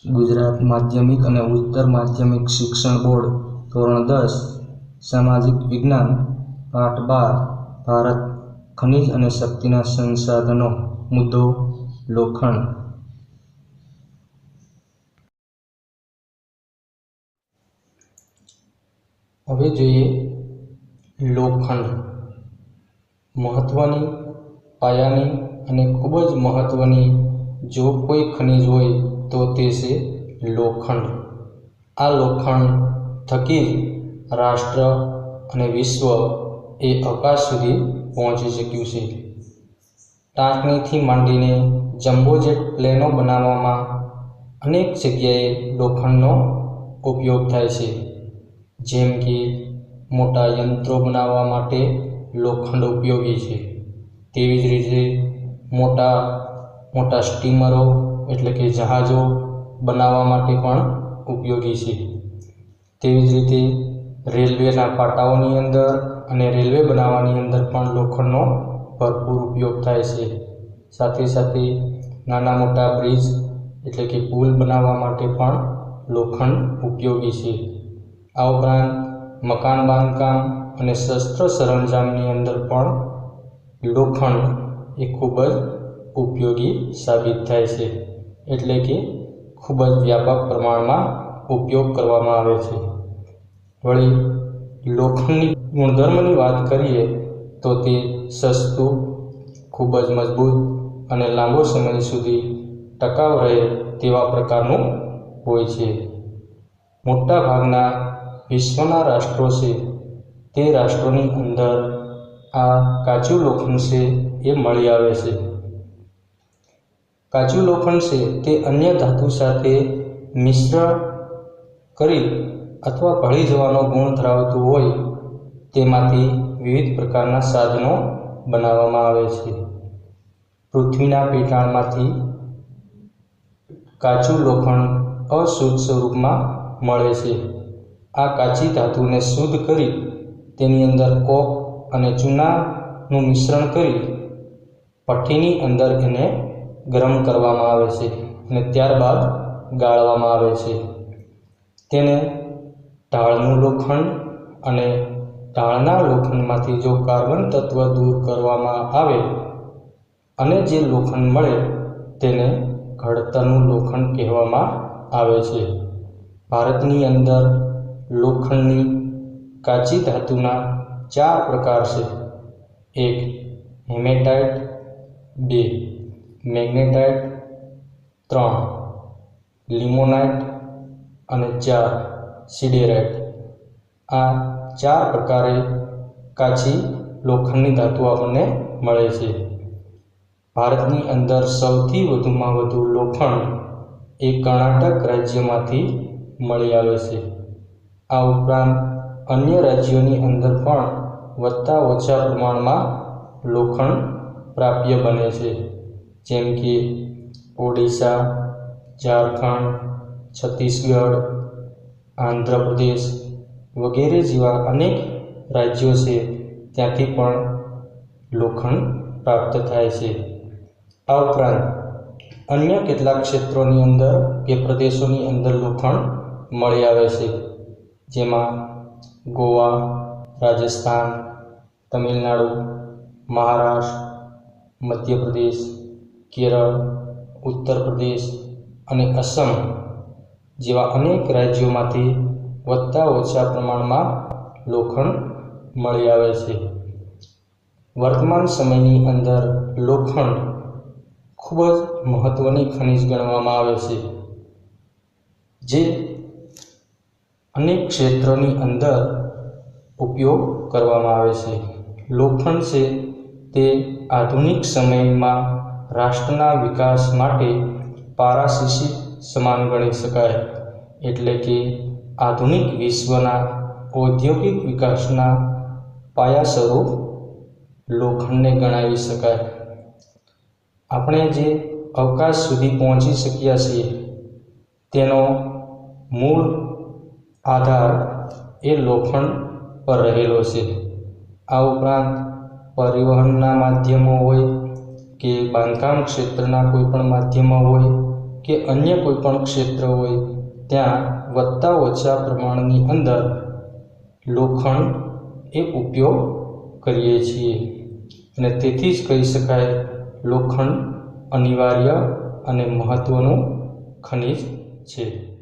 ગુજરાત માધ્યમિક અને ઉચ્ચતર માધ્યમિક શિક્ષણ બોર્ડ ધોરણ 10 સામાજિક વિજ્ઞાન પાઠ 12 ભારત ખનિજ અને શક્તિના સંસાધનો મુદ્દો લોખંડ। હવે જોઈએ લોખંડ। મહત્વની, પાયાની અને ખૂબ જ મહત્વની જો કોઈ ખનિજ હોય તો તે છે લોખંડ। આ લોખંડ થકી જ રાષ્ટ્ર અને વિશ્વ એ અવકાશ સુધી પહોંચી શક્યું છે। ટાંકણીથી માંડીને જમ્બો જેટ પ્લેનો બનાવવામાં અનેક જગ્યાએ લોખંડનો ઉપયોગ થાય છે, જેમ કે મોટા યંત્રો બનાવવા માટે લોખંડ ઉપયોગી છે। તેવી જ રીતે મોટા સ્ટીમરો એટલે કે જહાજો બનાવવા માટે પણ ઉપયોગી છે। તેવી જ રીતે રેલવેના પાટાઓની અંદર અને રેલવે બનાવવાની અંદર પણ લોખંડનો ભરપૂર ઉપયોગ થાય છે। સાથે સાથે નાના મોટા બ્રિજ એટલે કે પુલ બનાવવા માટે પણ લોખંડ ઉપયોગી છે। આ ઉપરાંત મકાન બાંધકામ અને શસ્ત્ર સરંજામની અંદર પણ લોખંડ એ ખૂબ જ ઉપયોગી સાબિત થાય છે, એટલે કે ખૂબ જ વ્યાપક પ્રમાણમાં ઉપયોગ કરવામાં આવે છે। વળી લોખંડની ગુણધર્મની વાત કરીએ તો તે સસ્તું, ખૂબ જ મજબૂત અને લાંબો સમય સુધી ટકાઉ રહે તેવા પ્રકારનું હોય છે। મોટાભાગના વિશ્વના રાષ્ટ્રો છે તે રાષ્ટ્રોની અંદર આ કાચું લોખંડ છે એ મળી આવે છે। કાચું લોખંડ છે તે અન્ય ધાતુ સાથે મિશ્ર કરી અથવા ભળી જવાનો ગુણ ધરાવતું હોય તેમાંથી વિવિધ પ્રકારના સાધનો બનાવવામાં આવે છે। પૃથ્વીના પેટાળમાંથી કાચું લોખંડ અશુદ્ધ સ્વરૂપમાં મળે છે। આ કાચી ધાતુને શુદ્ધ કરી તેની અંદર કોક અને ચૂનાનું મિશ્રણ કરી ભઠ્ઠીની અંદર એને ગરમ કરવામાં આવે છે અને ત્યારબાદ ગાળવામાં આવે છે। તેને ઢાળનું લોખંડ અને ઢાળના લોખંડમાંથી જો કાર્બન તત્વ દૂર કરવામાં આવે અને જે લોખંડ મળે તેને ઘડતરનું લોખંડ કહેવામાં આવે છે। ભારતની અંદર લોખંડની કાચી ધાતુના 4 પ્રકાર છે। 1 હેમેટાઇટ, 2 મેગ્નેટાઇટ, 3 લિમોનાઇટ અને 4 સિડેરાઇટ। આ 4 પ્રકારે કાચી લોખંડની ધાતુ આપણને મળે છે। ભારતની અંદર સૌથી વધુમાં વધુ લોખંડ એ કર્ણાટક રાજ્યમાંથી મળી આવે છે। આ ઉપરાંત અન્ય રાજ્યોની અંદર પણ વધતા ઓછા પ્રમાણમાં લોખંડ પ્રાપ્ય બને છે, જેમ કે ઓડિશા, ઝારખંડ, છત્તીસગઢ, આંધ્રપ્રદેશ વગેરે જેવા અનેક રાજ્યો છે ત્યાંથી પણ લોખંડ પ્રાપ્ત થાય છે। આ ઉપરાંત અન્ય કેટલાક ક્ષેત્રોની અંદર કે પ્રદેશોની અંદર લોખંડ મળી આવે છે, જેમાં ગોવા, રાજસ્થાન, તમિલનાડુ, મહારાષ્ટ્ર, મધ્યપ્રદેશ, કેરળ, ઉત્તર પ્રદેશ અને અસમ જેવા અનેક રાજ્યોમાંથી વધતા ઓછા પ્રમાણમાં લોખંડ મળી આવે છે। વર્તમાન સમયની અંદર લોખંડ ખૂબ જ મહત્વની ખનિજ ગણવામાં આવે છે, જે અનેક ક્ષેત્રોની અંદર ઉપયોગ કરવામાં આવે છે। લોખંડ છે તે આધુનિક સમયમાં રાષ્ટ્રના વિકાસ માટે પારાશીશી સમાન ગણી શકાય, એટલે કે આધુનિક વિશ્વના ઔદ્યોગિક વિકાસના પાયા સ્વરૂપ લોખંડને ગણાવી શકાય। આપણે જે અવકાશ સુધી પહોંચી શક્યા છીએ તેનો મૂળ આધાર એ લોખંડ પર રહેલો છે। આ ઉપરાંત પરિવહનના માધ્યમો હોય કે બાંધકામ ક્ષેત્રના કોઈ પણ માધ્યમો હોય કે અન્ય કોઈ પણ ક્ષેત્ર હોય ત્યાં વધતા ઓછા પ્રમાણની અંદર લોખંડ એ ઉપયોગ કરીએ છીએ અને તેથી જ કહી શકાય લોખંડ અનિવાર્ય અને મહત્ત્વનું ખનિજ છે.